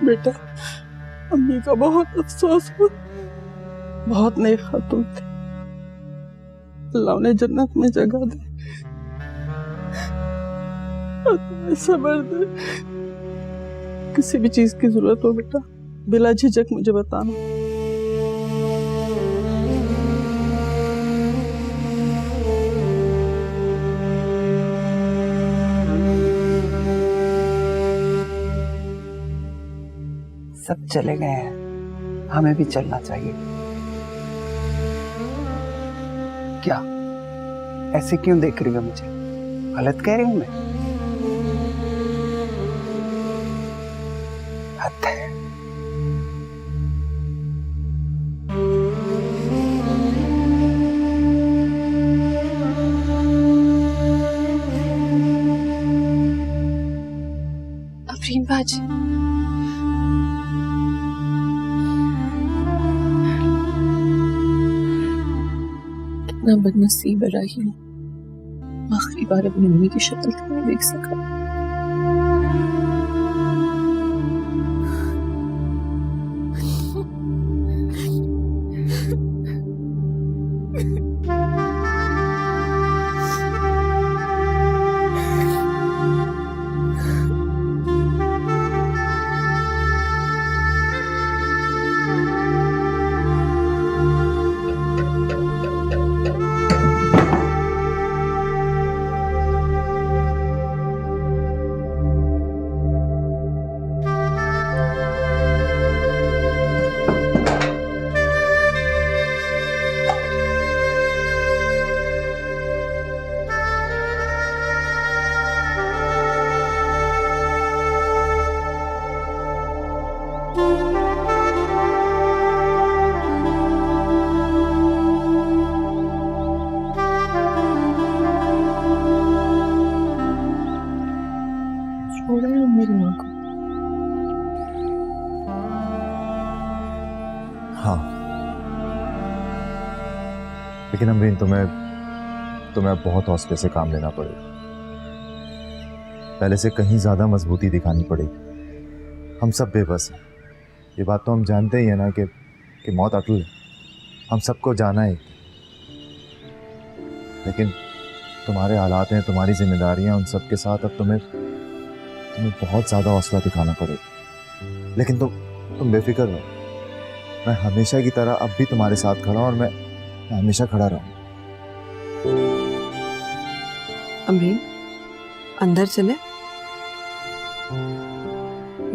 बेटा, अम्मी का बहुत अफसोस हुआ। बहुत नेक खातून थी, अल्लाह उन्हें जन्नत में जगह दे और तुम्हें सब्र दे। किसी भी चीज की जरूरत हो बेटा, बिला झिझक मुझे बताना। सब चले गए हैं, हमें भी चलना चाहिए। क्या ऐसे क्यों देख रही हो मुझे? गलत कह रही हूं मैं? हद है। अफरीन बाजी, इतना बदनसीब रही हूँ, आखिरी बार अपनी मम्मी की शक्ल नहीं देख सका। मेरी माँ को। हाँ, लेकिन अमरीन तुम्हें बहुत हौसले से काम लेना पड़ेगा। पहले से कहीं ज्यादा मजबूती दिखानी पड़ेगी। हम सब बेबस हैं, ये बात तो हम जानते ही है ना कि मौत अटल है, हम सबको जाना है। लेकिन तुम्हारे हालात हैं, तुम्हारी जिम्मेदारियां, उन सब के साथ अब तुम्हें बहुत ज्यादा हौसला दिखाना पड़ेगा। लेकिन तुम बेफिक्र रहो, मैं हमेशा की तरह अब भी तुम्हारे साथ खड़ा हूं और मैं हमेशा खड़ा रहूं। अमरीन, अंदर चले?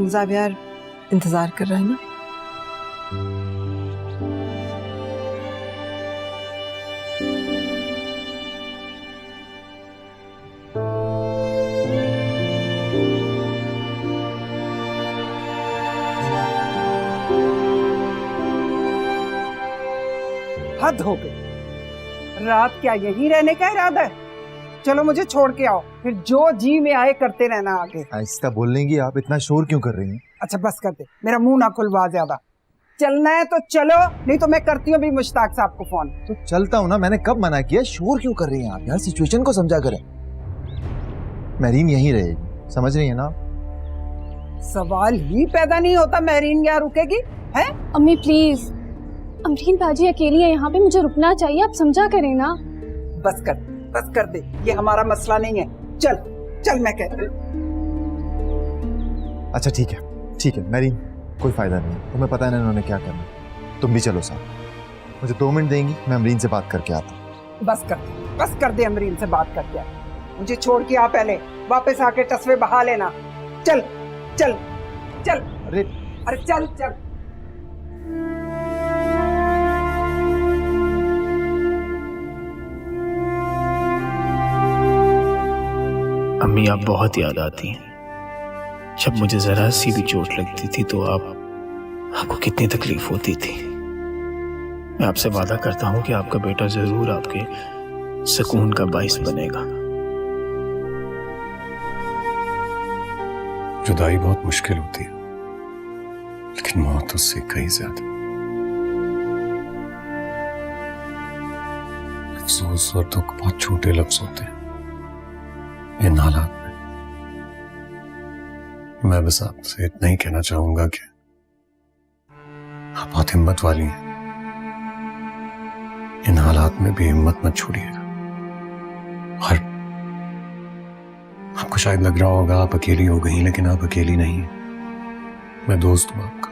ज़ावियार इंतजार कर रहा है ना? हद हो गई। रात क्या यहीं रहने का इरादा है? चलो मुझे छोड़ के आओ, फिर जो जी में आए करते रहना आगे। आहिस्ता बोलेंगी आप, इतना शोर क्यों कर रही हैं? अच्छा बस कर दे, मेरा मुंह ना खुलवा ज्यादा। चलना है तो चलो, नहीं तो मैं करती हूँ भी मुश्ताक साहब को फोन। तो चलता हूँ ना, मैंने कब मना किया? शोर क्यों कर रही हैं आप? यार सिचुएशन को समझा करें। महरीन यहीं रहेगी, समझ रही है ना? सवाल ही पैदा नहीं होता महरीन यहाँ रुकेगी है? अम्मी प्लीज, अमरीन बाजी अकेली है यहाँ पे, मुझे रुकना चाहिए, आप समझा करें ना। बस कर दे, ये हमारा मसला नहीं है। चल चल मैं कहती हूँ। अच्छा ठीक है महरीन, कोई फायदा नहीं, तुम्हें पता है ना इन्होंने क्या करना। तुम भी चलो साथ। मुझे 2 मिनट देंगी, मैं अमरीन से बात करके आता हूँ। बस कर दे, अमरीन से बात करके आ। मुझे छोड़ के आ, पहले वापस आके तस्वे बहा लेना। चल चल चल, अरे चल चल। अम्मी आप बहुत याद आती हैं। जब मुझे जरा सी भी चोट लगती थी तो आपको कितनी तकलीफ होती थी। मैं आपसे वादा करता हूं कि आपका बेटा जरूर आपके सुकून का बाइस बनेगा। जुदाई बहुत मुश्किल होती है, लेकिन मौत उससे कहीं ज्यादा। अफसोस और दुख बहुत छोटे लफ्ज होते हैं इन हालात में। मैं बस आपसे इतना ही कहना चाहूंगा कि आप बहुत हिम्मत वाली हैं। इन हालात में भी हिम्मत मत छोड़िएगा। और आपको शायद लग रहा होगा आप अकेली हो गई, लेकिन आप अकेली नहीं हैं। मैं दोस्त हूं आपका।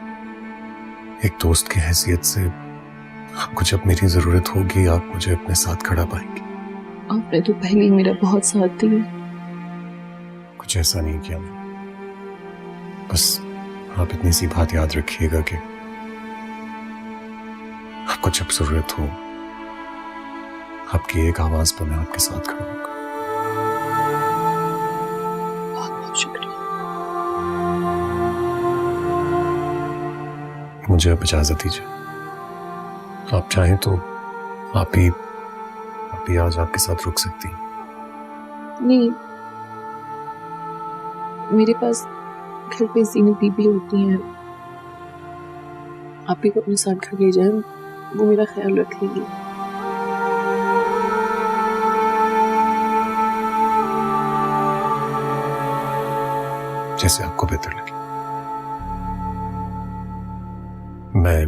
एक दोस्त की हैसियत से आपको जब मेरी जरूरत होगी आप मुझे अपने साथ खड़ा पाएंगे। आपने तो पहले ही मेरा बहुत साथ दिया। कुछ ऐसा नहीं किया मैंने। बस आप इतनी सी बात याद रखिएगा कि आपको जब जरूरत हो आपकी एक आवाज पर मैं आपके साथ खड़ा हूंगा। बहुत बहुत शुक्रिया। मुझे अब इजाजत दीजिए। आप चाहें तो आप ही आज आपके साथ रुक सकती हैं। नहीं, मेरे पास घर पे जीनत बीबी होती हैं। आप ही को अपने साथ घर ले जाए, वो मेरा ख्याल रखेगी। जैसे आपको बेहतर लगे। मैं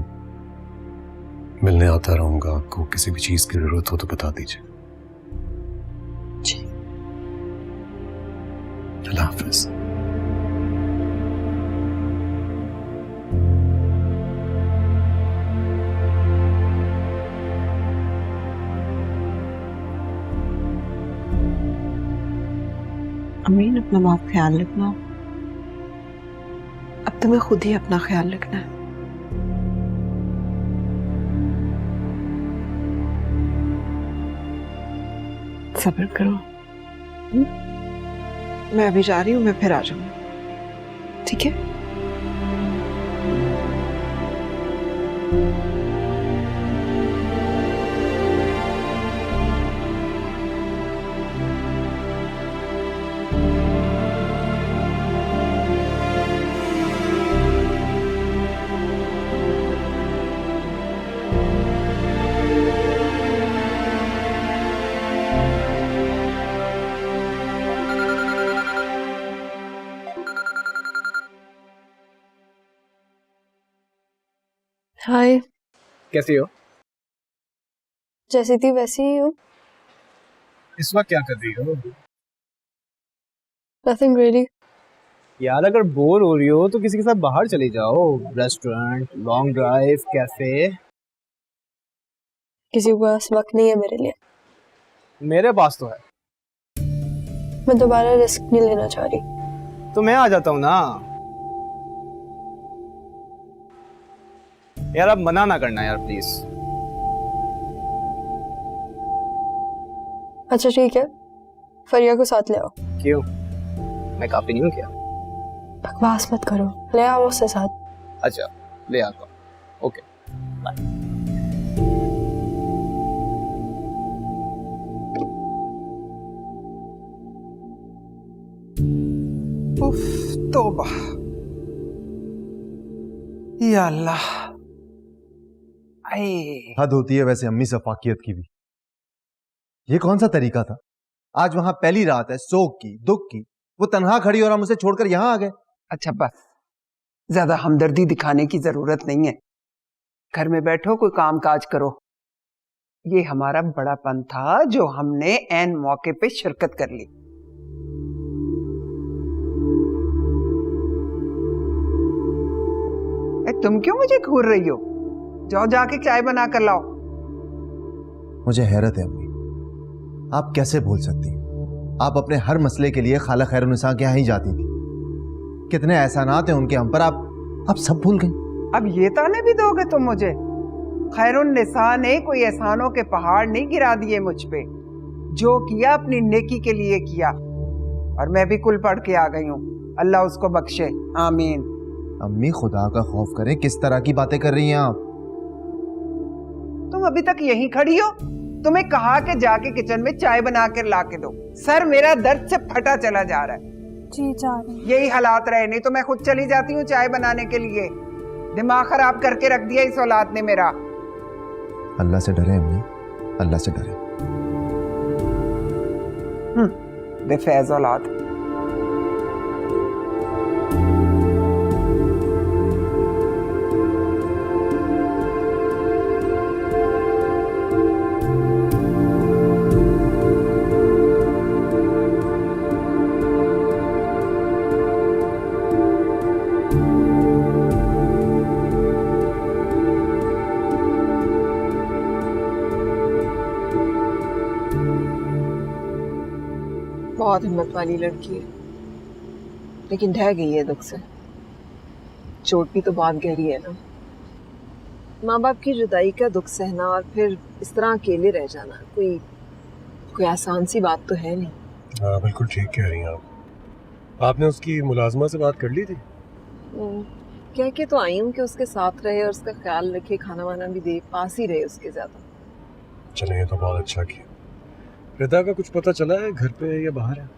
मिलने आता रहूंगा। आपको किसी भी चीज की जरूरत हो तो बता दीजिए। जी। अल्लाह हाफिज। अमीन, अपना बहुत ख्याल रखना। अब तुम्हें खुद ही अपना ख्याल रखना है। सब्र करो। मैं अभी जा रही हूँ, मैं फिर आ जाऊंगी, ठीक है? हाय। कैसी हो? जैसी थी वैसी ही हूँ। इस वक्त क्या कर रही हो? Nothing really. यार अगर बोर हो रही हो तो किसी के साथ बाहर चली जाओ। Restaurant, long drive, cafe. किसी के पास वक्त नहीं है मेरे लिए। मेरे पास तो है। मैं दोबारा रिस्क नहीं लेना चाह रही। तो मैं आ जाता हूँ ना। यार अब मना ना करना यार प्लीज। अच्छा ठीक है, फरिया को साथ ले आओ। क्यों? मैं काफी नहीं हूँ क्या? बकवास मत करो, ले आओ उससे साथ। अच्छा ले आता हूँ। Okay bye. उफ, तौबा। या अल्लाह। हद होती है वैसे अम्मी सफाकियत की भी। ये कौन सा तरीका था? आज वहां पहली रात है, शोक की, दुख की, वो तन्हा खड़ी और हम उसे छोड़कर यहां आ गए। अच्छा बस, ज्यादा हमदर्दी दिखाने की जरूरत नहीं है। घर में बैठो, कोई काम काज करो। ये हमारा बड़ापन था जो हमने ऐन मौके पे शिरकत कर ली। तुम क्यों मुझे घूर रही हो? जाओ जाके चाय बना कर लाओ। मुझे हैरत है अम्मी, आप कैसे भूल सकती हैं? आप अपने हर मसले के लिए खाला खैरुन्निसा के यहाँ ही जाती थी। कितने एहसानात हैं उनके हम पर, आप सब भूल गई। अब ये ताने भी दोगे तुम मुझे? खैरुन्निसा ने कोई एहसानों के पहाड़ नहीं गिरा दिए मुझ पे। जो किया अपनी नेकी के लिए किया, और मैं भी कुल पढ़ के आ गई हूँ। अल्लाह उसको बख्शे, आमीन। अम्मी खुदा का खौफ करें, किस तरह की बातें कर रही हैं आप? तुम अभी तक यहीं खड़ी हो? तुम्हें कहा कि जाके किचन में चाय बना कर ला के दो। सर मेरा दर्द से फटा चला जा रहा है। जी जा रही। यही हालात रहे, नहीं तो मैं खुद चली जाती हूँ चाय बनाने के लिए। दिमाग खराब करके रख दिया इस औलाद ने मेरा। अल्लाह से डरे अम्मी, अल्लाह से डरे। बेफैज औलाद। बहुत हिम्मत वाली लड़की है, लेकिन ढह गई है दुख से। चोट भी तो बहुत गहरी है ना। माँ बाप की जुदाई का दुख सहना और फिर इस तरह अकेले रह जाना कोई आसान सी बात तो है नहीं। हाँ बिल्कुल ठीक कह रही हैं आप। आपने उसकी मुलाजमा से बात कर ली थी? कह के तो आई हूँ कि उसके साथ रहे और उसका ख्याल रखे, खाना वाना भी दे, पास ही रहे उसके ज्यादा। चले, ये तो बहुत अच्छा किया। रिदा का कुछ पता चला है, घर पे या बाहर है?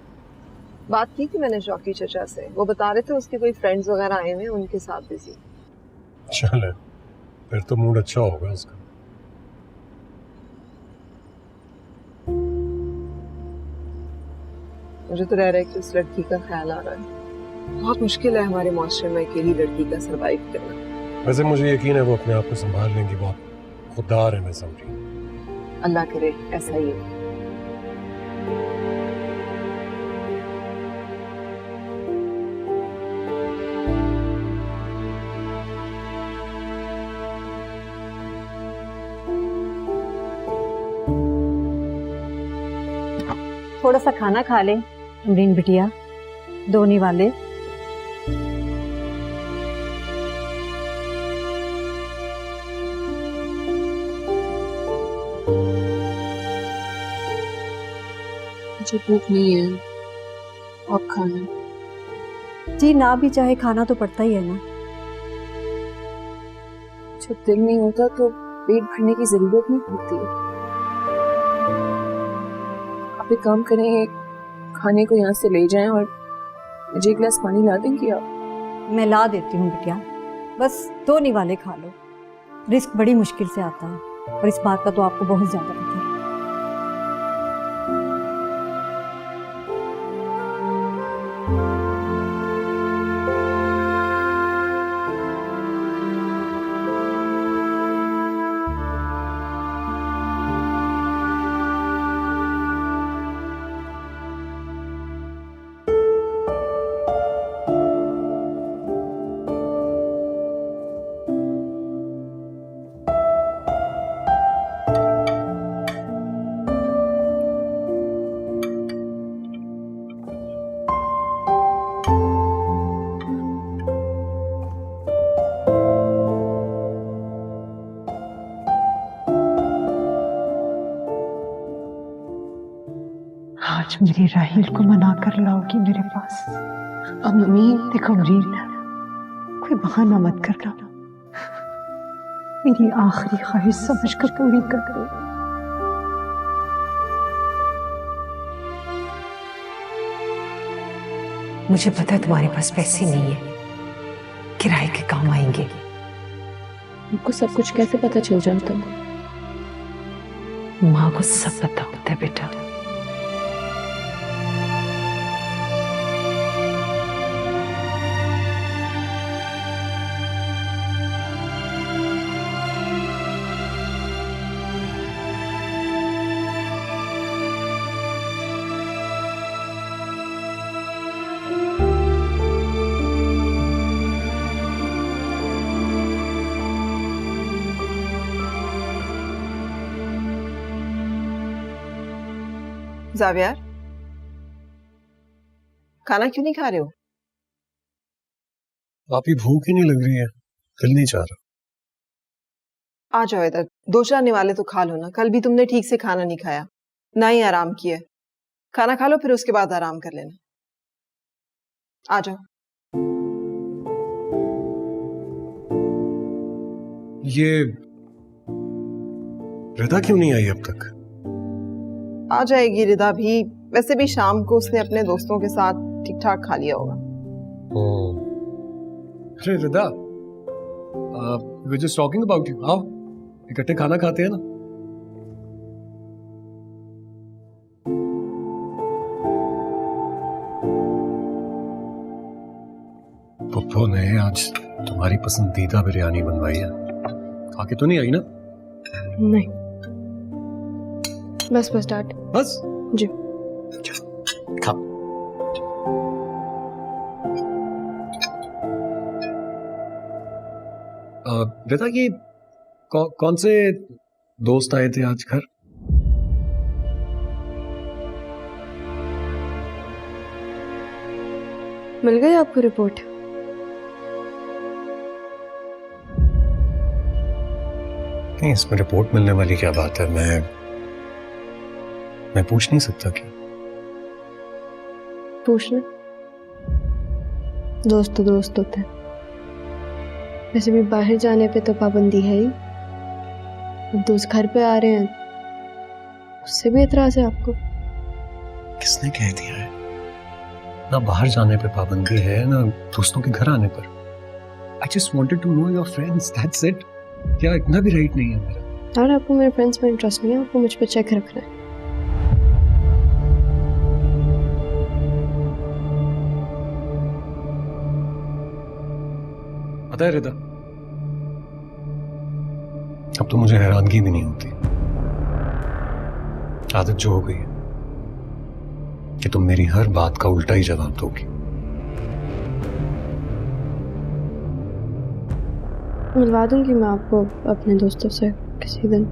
बात की थी मैंने शौकी चचा से, वो बता रहे थे उसके कोई फ्रेंड्स वगैरह आए हुए हैं, उनके साथ बिजी। चले, फिर तो मूड अच्छा होगा उसका। मुझे तो रह रहा है कि उस लड़की का ख्याल आ रहा है। बहुत मुश्किल है हमारे माशरे में अकेली लड़की का सरवाइव करना। वैसे मुझे यकीन है वो अपने आप को संभाल लेंगी, बहुत खुददार है मैं समझी। अल्लाह करे ऐसा ही हो। थोड़ा सा खाना खा ले अमरीन बिटिया, दोनी वाले। मुझे भूख नहीं है, अब खाना। जी ना भी चाहे खाना तो पड़ता ही है ना। जब दिल नहीं होता तो पेट भरने की जरूरत नहीं होती। आप एक काम करें, खाने को यहाँ से ले जाएं और मुझे एक गिलास पानी ला देंगी आप? मैं ला देती हूँ बिटिया, बस दो निवाले खा लो। रिस्क बड़ी मुश्किल से आता है और इस बात का तो आपको बहुत ज्यादा पता है। आज मेरी राहिल को मना कर लाओगी मेरे पास। अब मम्मी देखो अमरीन, कोई बहाना मत करना, मेरी आखिरी ख्वाहिश समझकर पूरी कर दो। मुझे पता है तुम्हारे पास पैसे नहीं है, किराए के काम आएंगे। आपको सब कुछ कैसे पता चल जाता है? माँ को सब पता होता है बेटा। जावियार, खाना क्यों नहीं खा रहे हो? आप ही भूख ही नहीं लग रही है, दिल नहीं चाह रहा। आ जाओ इधर, दो चार निवाले तो खा लो ना। कल भी तुमने ठीक से खाना नहीं खाया, ना ही आराम किया। खाना खा लो फिर उसके बाद आराम कर लेना। आ जाओ। ये रिदा क्यों नहीं आई अब तक? आ जाएगी रिदा भी, वैसे भी शाम को उसने अपने दोस्तों के साथ ठीक ठाक खा लिया होगा। अरे Rida, we just talking about you. आओ इकट्ठे खाना खाते हैं ना। पप्पू ने आज तुम्हारी पसंदीदा बिरयानी बनवाई है, खा के तो नहीं आई ना? नहीं, बस डैड। बस जी। खा। रिदा, ये कौन से दोस्त आए थे आज घर? मिल गई आपको रिपोर्ट? नहीं, इसमें रिपोर्ट मिलने वाली क्या बात है? मैं पूछ नहीं सकता क्या? पूछ ले, दोस्त तो दोस्त होते हैं। वैसे भी बाहर जाने पे तो पाबंदी है ही। अब दोस्त घर पे आ रहे हैं, उससे भी एतराज है आपको? किसने कह दिया है? ना बाहर जाने पे पाबंदी है, ना दोस्तों के घर आने पर। I just wanted to know your friends, that's it. क्या इतना भी राइट नहीं है मेरा? और आपको मेरे फ्रेंड्स में इंटरेस्ट नहीं है, आपको मुझ पे चेक रखना है। पता है रिदा, अब तो मुझे हैरानगी भी नहीं होती। आदत जो हो गई है कि तुम मेरी हर बात का उल्टा ही जवाब दोगी। मिलवा दूंगी मैं आपको अपने दोस्तों से किसी दिन।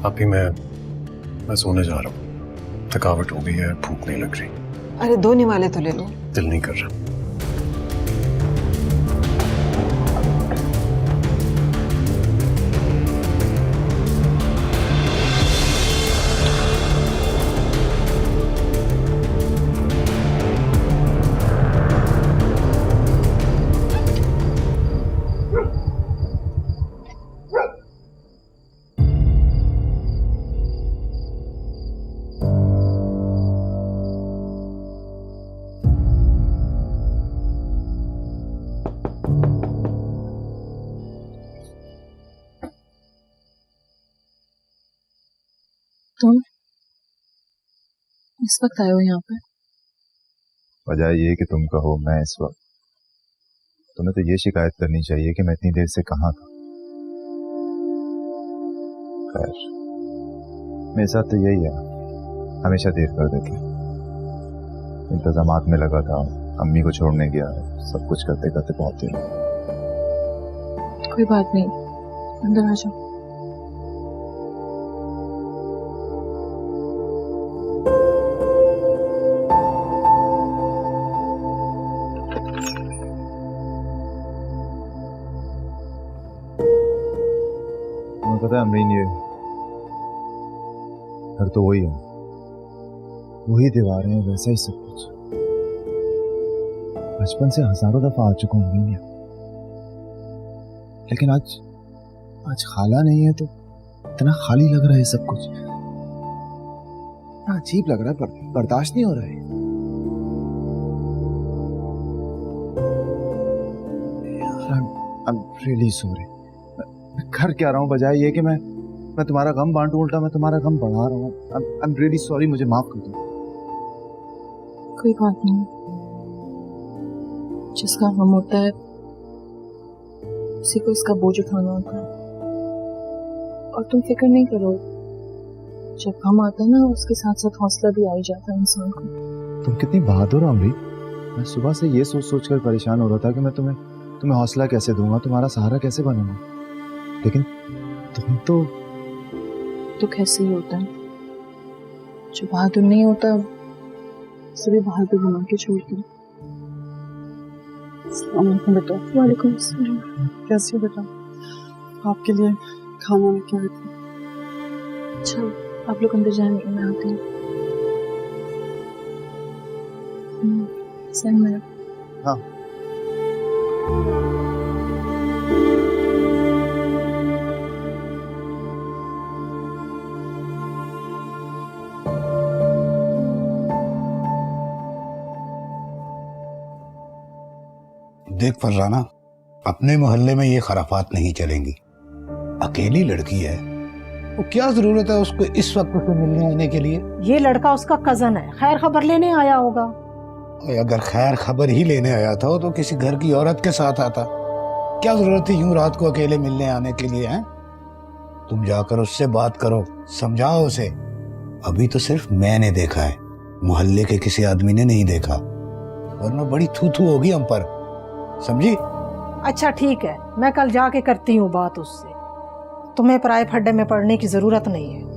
अभी मैं सोने जा रहा हूँ, थकावट हो गई है, भूख नहीं लग रही। अरे 2 निवाले तो ले लो। दिल नहीं कर रहा। तुम इस वक्त आए हो यहाँ पे? वजह ये कि तुम कहो मैं इस वक्त, तुम्हें तो ये शिकायत करनी चाहिए कि मैं इतनी देर से कहाँ था। खैर, मेरे साथ तो यही है, हमेशा देर कर देते। इंतजामात में लगा था, अम्मी को छोड़ने गया, सब कुछ करते करते बहुत देर। कोई बात नहीं, अंदर आ जाओ। पता है अमरीन, ये घर तो वही है, वही दीवारें हैं, वैसा ही सब कुछ। बचपन से हजारों दफा आ चुका हूं अमरीन, लेकिन आज खाला नहीं है तो इतना खाली लग रहा है सब कुछ। अजीब लग रहा है, बर्दाश्त नहीं हो रहा है। I'm really sorry। मैं कर क्या रहा हूँ, बजाय ये कि मैं तुम्हारा गम बांटूं, उल्टा मैं तुम्हारा गम बढ़ा रहा हूँ। I'm really sorry, मुझे माफ कर दो। कोई बात नहीं, जिसका गम होता है उसी को इसका बोझ उठाना होता है। और तुम फिक्र नहीं करो, जब गम आता है ना उसके साथ साथ हौसला भी आ ही जाता है इंसान को। तुम कितनी बहादुर हो अमरी। मैं सुबह से ये सोच कर परेशान हो रहा था कि मैं तुम्हें हौसला कैसे दूंगा, तुम्हारा सहारा कैसे बनूंगा, लेकिन तुम तो कैसे ही होता है, जो बहादुर नहीं होता सभी बहादुर बना के छोड़ते हैं। अस्सलाम वालेकुम बेटा। वालेकुम अस्सलाम। कैसी हो बेटा? आपके लिए खाना लेके आई थी। अच्छा, आप लोग अंदर जाएं, मैं आती हूँ। सही में? हाँ। देख फरजाना, अपने मोहल्ले में ये खराफात नहीं चलेंगी। अकेली लड़की है, वो क्या जरूरत है उसको इस वक्त से मिलने आने के लिए? ये लड़का उसका कजन है, खैर खबर लेने आया होगा। अगर खैर खबर ही लेने आया था तो किसी घर की औरत के साथ आता। क्या जरूरत थी यूं रात को अकेले मिलने आने के लिए? हैं? तुम जाकर उससे बात करो, समझाओ उसे। अभी तो सिर्फ मैंने देखा है, मोहल्ले के किसी आदमी ने नहीं देखा, वरना बड़ी थू होगी हम पर, समझी? अच्छा ठीक है, मैं कल जाके करती हूँ बात उससे। तुम्हें पराए फड्डे में पड़ने की जरूरत नहीं है।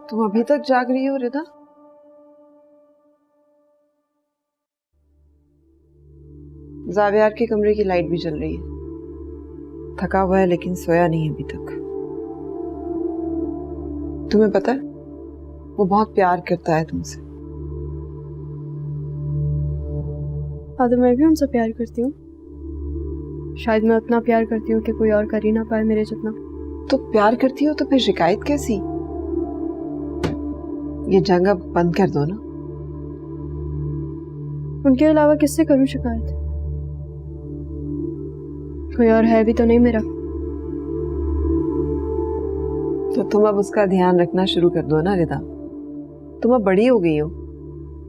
तुम अभी तक जाग रही हो रिदा? जावियार के कमरे की लाइट भी जल रही है। थका हुआ है लेकिन सोया नहीं अभी तक। तुम्हें पता है वो बहुत प्यार करता है तुमसे। हाँ तो मैं भी उनसे प्यार करती हूँ। शायद मैं उतना प्यार करती हूँ कि कोई और कर ही ना पाए मेरे जितना। तो प्यार करती हो तो फिर शिकायत कैसी? ये जंग अब बंद कर दो ना। उनके अलावा किससे करूँ शिकायत? कोई और है भी तो नहीं मेरा। तो तुम अब उसका ध्यान रखना शुरू कर दो ना रिदा। तुम अब बड़ी हो गई हो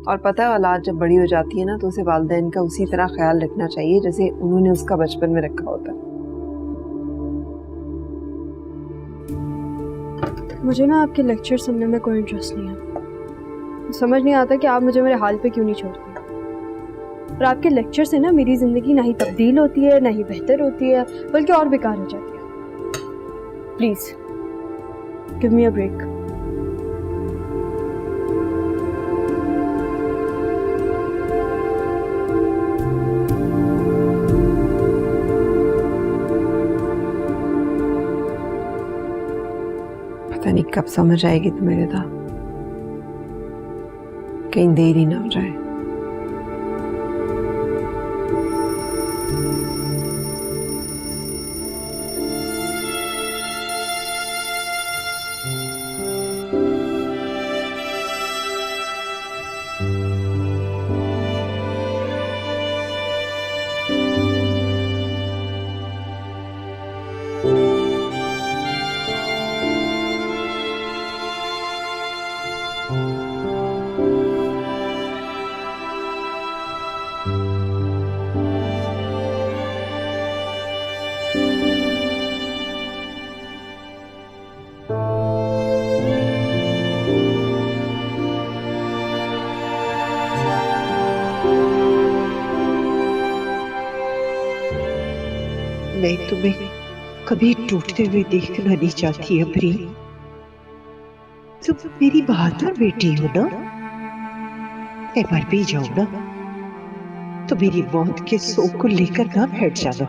और पता है औलाद जब बड़ी हो जाती है ना तो उसे वालिदैन का उसी तरह ख्याल रखना चाहिए जैसे उन्होंने उसका बचपन में रखा होता है। मुझे ना आपके लेक्चर सुनने में कोई इंटरेस्ट नहीं है। समझ नहीं आता कि आप मुझे मेरे हाल पे क्यों नहीं छोड़ते। और आपके लेक्चर से ना मेरी ज़िंदगी ना ही तब्दील होती है ना ही बेहतर होती है बल्कि और बेकार हो जाती है। Please give me a break. पता नहीं कब समझ आएगी तुम्हें रिदा, कहीं देर ही ना हो जाए। मैं तुम्हें कभी टूटते हुए देखना नहीं चाहती अबरी। तुम मेरी बहादुर बेटी हो ना। मैं मर भी जाऊं ना तो मेरी मौत के शोक को लेकर ना बैठ जाना।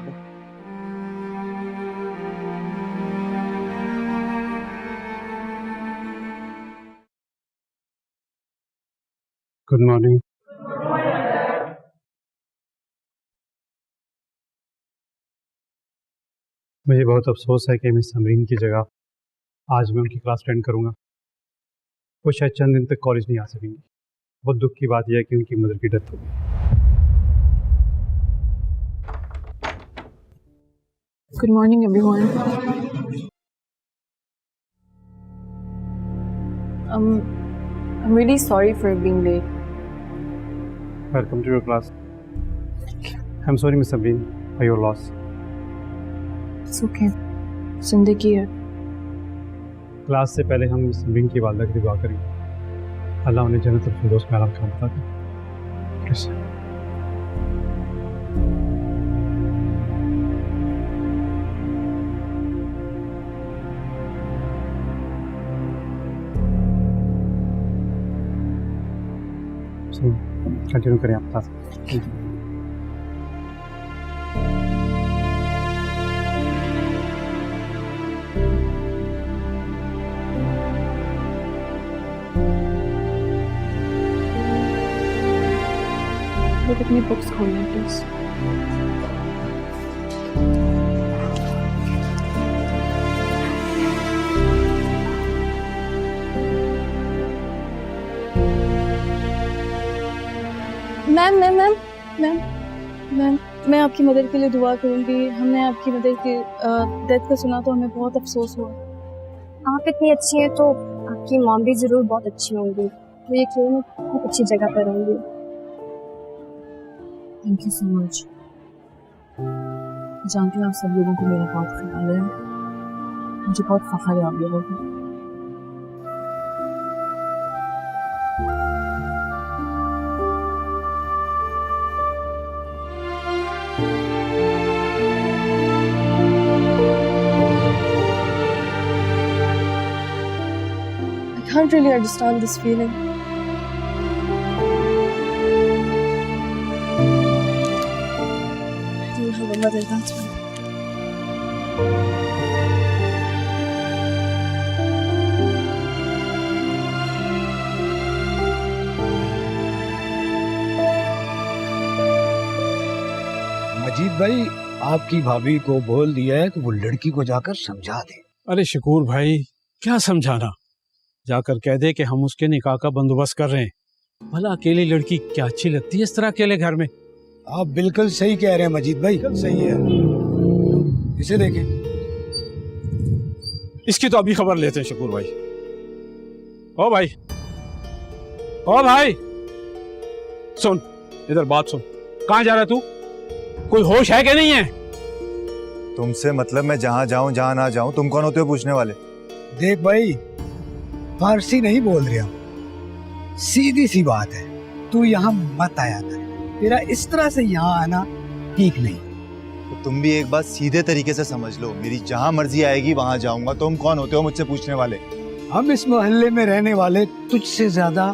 Good morning. मुझे बहुत अफसोस है कि मिस समरीन की जगह आज मैं उनकी क्लास अटेंड करूंगा। वो शायद चंद दिन तक कॉलेज नहीं आ सकेंगी। बहुत दुख की बात यह है कि उनकी मदर की डेथ हो गई। Good morning everyone. I'm really sorry for being late. Welcome to your class. I am sorry miss Samreen for your loss. It's okay. जिंदगी है। क्लास से पहले हम मिस समरीन की वालदा के लिए दुआ करेंगे। अल्लाह उन्हें जन्नत और फिरदौस में आराम का मौका दे। प्लीज। कंटिन्यू करें आप क्लास। लोग अपनी बुक्स खोल लें please. Ma'am ma'am ma'am ma'am ma'am मैं आपकी मदद के लिए दुआ करूंगी। हमने आपकी मदद की डेथ का सुना तो हमें बहुत अफसोस हुआ। आप इतनी अच्छी हैं तो आपकी मॉम भी ज़रूर बहुत अच्छी होंगी। तो ये क्यों बहुत अच्छी जगह पर होंगी। Thank you so much. जानती हूँ आप सब लोगों को मेरा बहुत ख्याल है। मुझे बहुत फख्र है आप लोगों को। I can't really understand this feeling. I don't have a mother, that's why. मजीद भाई, आपकी भाभी को बोल दिया है कि वो लड़की को जाकर समझा दे। अरे शकूर भाई, क्या समझाना, जाकर कह दे कि हम उसके निकाह का बंदोबस्त कर रहे हैं। भला अकेली लड़की क्या अच्छी लगती है इस तरह अकेले घर में? आप बिल्कुल सही कह रहे हैं मजीद भाई, सही है। इसे देखें। इसकी तो अभी खबर लेते हैं शकूर भाई। ओ भाई, ओ भाई, सुन, इधर बात सुन। कहाँ जा रहा है तू? कोई होश है कि नहीं है? तुमसे मतलब मैं जहाँ जाऊँ जहाँ ना जाऊँ, तुम कौन होते हो पूछने वाले? देख भाई, फारसी नहीं बोल रहे हम, सीधी सी बात है, तू यहाँ मत आया कर। तेरा इस तरह से यहाँ आना ठीक नहीं। तो तुम भी एक बात सीधे तरीके से समझ लो, मेरी जहाँ मर्जी आएगी वहाँ जाऊंगा। तुम कौन होते हो मुझसे पूछने वाले? हम इस मोहल्ले में रहने वाले तुझसे ज्यादा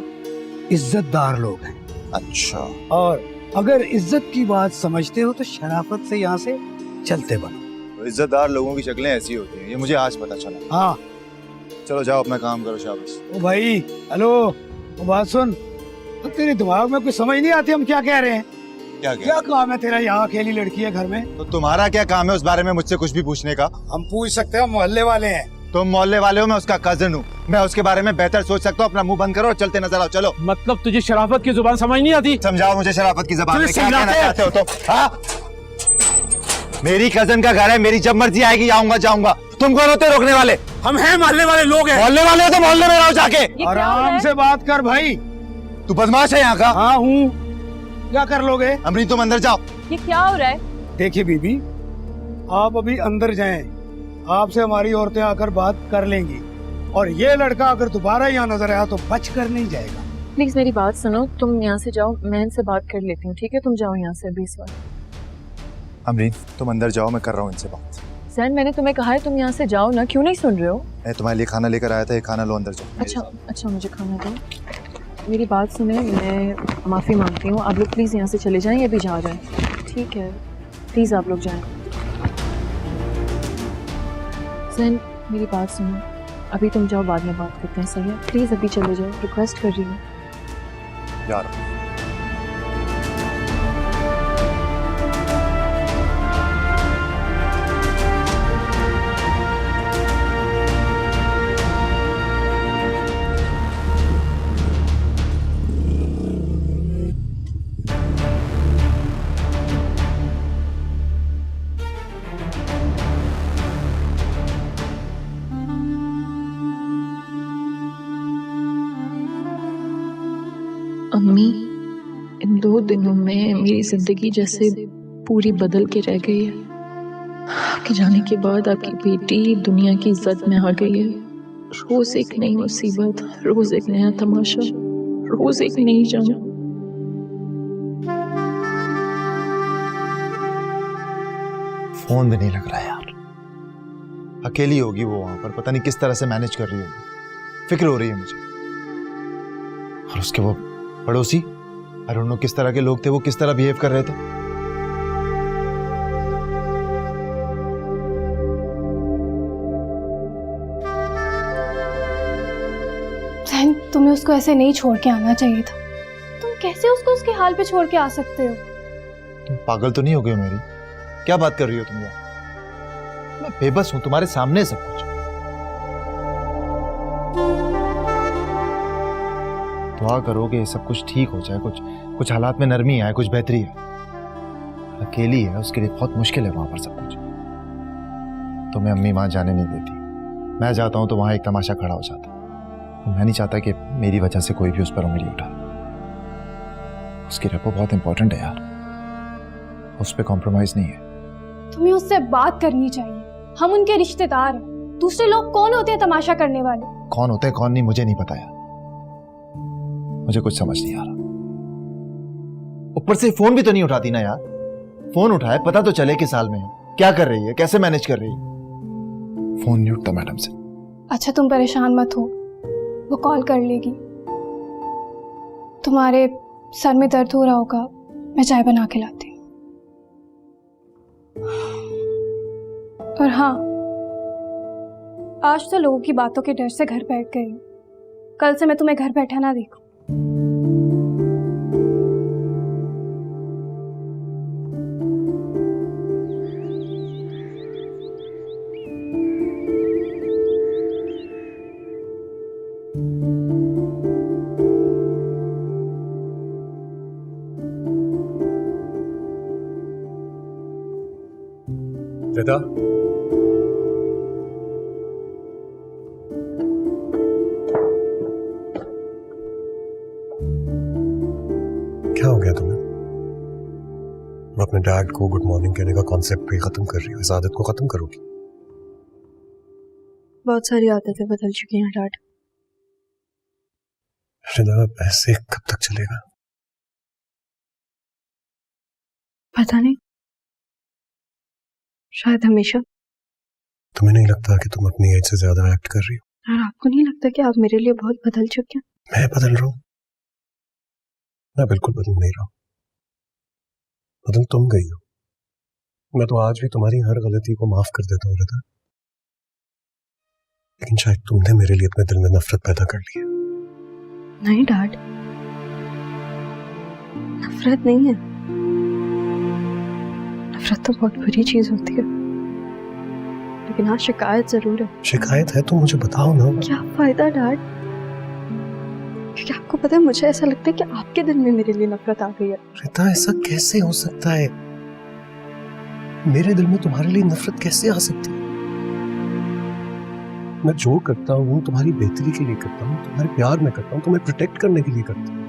इज्जतदार लोग हैं। अच्छा, और अगर इज्जत की बात समझते हो तो शराफत से यहाँ से चलते बनो। तो इज्जतदार लोगों की शक्लें ऐसी होती हैं, ये मुझे आज पता चला। हाँ, चलो जाओ अपना काम करो, शाबाश। ओ भाई, हेलो, वो बात सुन, तो तेरे दिमाग में कुछ समझ नहीं आती हम क्या कह रहे हैं? क्या काम है तेरा यहाँ? अकेली लड़की है घर में, तो तुम्हारा क्या काम है उस बारे में मुझसे कुछ भी पूछने का? हम पूछ सकते हैं, मोहल्ले वाले हैं। तुम मोहल्ले वाले हो, मैं उसका कजन हूँ, मैं उसके बारे में बेहतर सोच सकता हूँ। अपना मुंह बंद करो और चलते नजर आओ। चलो। मतलब तुझे शराफत की जुबान समझ नहीं आती? समझाओ मुझे शराफत की जुबान में क्या कहना चाहते हो तुम? हाँ, मेरी कजन का घर है, मेरी जब मर्जी आएगी आऊंगा जाऊंगा। तुम कौन होते रोकने वाले? हम हैं मोहल्ले वाले लोग हैं। मोहल्ले वाले हो तो मोहल्ले में रहो जाके। आराम से बात कर भाई। तू बदमाश है यहाँ का? हाँ हूँ। क्या कर लोगे? अमरीन तुम अंदर जाओ। ये क्या हो रहा है? देखिए बीबी, आप अभी अंदर जाएं, आपसे हमारी औरतें आकर बात कर लेंगी, और ये लड़का अगर दोबारा यहाँ नजर आया तो बच कर नहीं जाएगा। प्लीज मेरी बात सुनो, तुम यहाँ से जाओ, मैं इनसे बात कर लेती हूँ, ठीक है? तुम जाओ यहाँ से अभी इस वक्त। अमरीन तुम अंदर जाओ, मैं कर रहा हूँ इनसे बात। सैन, मैंने तुम्हें कहा है तुम यहाँ से जाओ ना, क्यों नहीं सुन रहे हो? मैं तुम्हारे लिए खाना लेकर आया था, ये खाना लो, अंदर जाओ। अच्छा, मुझे खाना दो। मेरी बात सुने, मैं माफ़ी मांगती हूँ, आप लोग प्लीज़ यहाँ से चले जाएं, ये भी जा रहे हैं, ठीक है? प्लीज़ आप लोग जाएं। सैन, मेरी बात सुनो, अभी तुम जाओ, बाद में बात करते हैं, सही है? प्लीज़ अभी चले जाओ, रिक्वेस्ट कर रही हूँ यार। अम्मी, इन 2 दिनों में मेरी जिंदगी जैसे पूरी बदल के रह गई है। आपके जाने के बाद आपकी बेटी दुनिया की इज्जत में आ गई है। रोज एक नई मुसीबत, रोज एक नया तमाशा, रोज एक नई जंग। फोन भी नहीं लग रहा यार। अकेली होगी वो वहां पर, पता नहीं किस तरह से मैनेज कर रही होगी। फिक्र हो रही है मुझे। और उसके वो पड़ोसी, आई डोंट नो किस तरह के लोग थे वो, किस तरह बिहेव कर रहे थे। बहन, तुम्हें उसको ऐसे नहीं छोड़ के आना चाहिए था। तुम कैसे उसको उसके हाल पे छोड़ के आ सकते हो? तुम पागल तो नहीं हो गई मेरी? क्या बात कर रही हो तुम यार? मैं बेबस हूं, तुम्हारे सामने सब कुछ। दुआ करो कि सब कुछ ठीक हो जाए, कुछ हालात में नरमी आए, कुछ बेहतरी है। अकेली है, उसके लिए बहुत मुश्किल है वहां पर सब कुछ। तुम्हें अम्मी वहां जाने नहीं देती, मैं जाता हूं तो वहां एक तमाशा खड़ा हो जाता। मैं नहीं चाहता कि मेरी वजह से कोई भी उस पर उंगली उठाए। उसकी रेपो बहुत इंपॉर्टेंट है यार, उस पर कॉम्प्रोमाइज नहीं है। तुम्हें उससे बात करनी चाहिए, हम उनके रिश्तेदार हैं। दूसरे लोग कौन होते हैं तमाशा करने वाले? कौन होते हैं कौन नहीं मुझे नहीं पता यार, मुझे कुछ समझ नहीं आ रहा। ऊपर से फोन भी तो नहीं उठाती ना यार, फोन उठाए पता तो चले किस हाल में है, क्या कर रही है, कैसे मैनेज कर रही है। फोन नहीं उठता मैडम से। अच्छा तुम परेशान मत हो, वो कॉल कर लेगी। तुम्हारे सर में दर्द हो रहा होगा, मैं चाय बना के लाती हूँ। और हाँ, आज तो लोगों की बातों के डर से घर बैठ गई हूँ, कल से मैं तुम्हें घर बैठा ना देखूं। रिदा, क्या हो गया तुम्हें? मैं अपने डैड को गुड मॉर्निंग कहने का कॉन्सेप्ट भी खत्म कर रही हूँ, इस आदत को खत्म करोगी? बहुत सारी आदतें बदल चुकी हैं डैड। रिदा, ऐसे कब तक चलेगा? पता नहीं, शायद हमेशा। तुम्हें नहीं लगता कि तुम अपनी एज से ज्यादा एक्ट कर रही हो? और आपको नहीं लगता कि आप मेरे लिए बहुत बदल चुके हैं? मैं बदल रहा हूँ? मैं बिल्कुल बदल नहीं रहा हूँ, बदल तुम गई हो। मैं तो आज भी तुम्हारी हर गलती को माफ कर देता हूँ रिदा, लेकिन शायद तुमने मेरे लिए अपने दिल में नफरत पैदा कर ली है। नहीं डैड, नफरत नहीं है। नफरत तो बहुत बुरी चीज होती है, लेकिन हाँ शिकायत जरूर है। शिकायत है तो मुझे बताओ ना। क्या फायदा डैड, क्योंकि आपको पता है मुझे ऐसा लगता है कि आपके दिल में मेरे लिए नफरत आ गई है। रिता, ऐसा कैसे हो सकता है? मेरे दिल में तुम्हारे लिए नफरत कैसे आ सकती है? मैं जो करता हूँ तुम्हारी बेहतरी के लिए करता हूँ, तुम्हारे प्यार में करता हूँ, तुम्हें प्रोटेक्ट करने के लिए करता हूँ।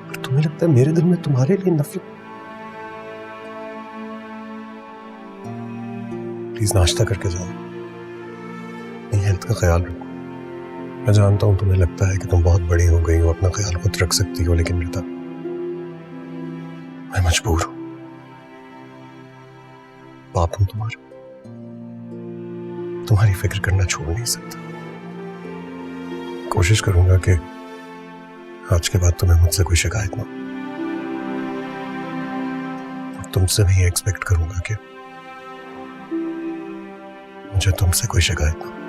पर तुम्हें लगता है मेरे दिल में तुम्हारे लिए नफरत? प्लीज नाश्ता करके जाओ, अपनी हेल्थ का ख्याल रखो। मैं जानता हूं तुम्हें लगता है कि तुम बहुत बड़ी हो गई हो, अपना ख्याल खुद रख सकती हो, लेकिन रिता, मैं मजबूर हूं। बाप हूं तुम्हारा, तुम्हारी फिक्र करना छोड़ नहीं सकता। कोशिश करूंगा कि आज के बाद तुम्हें मुझसे कोई शिकायत ना हो, और तुमसे भी एक्सपेक्ट करूंगा कि मुझे तुमसे कोई शिकायत ना हो।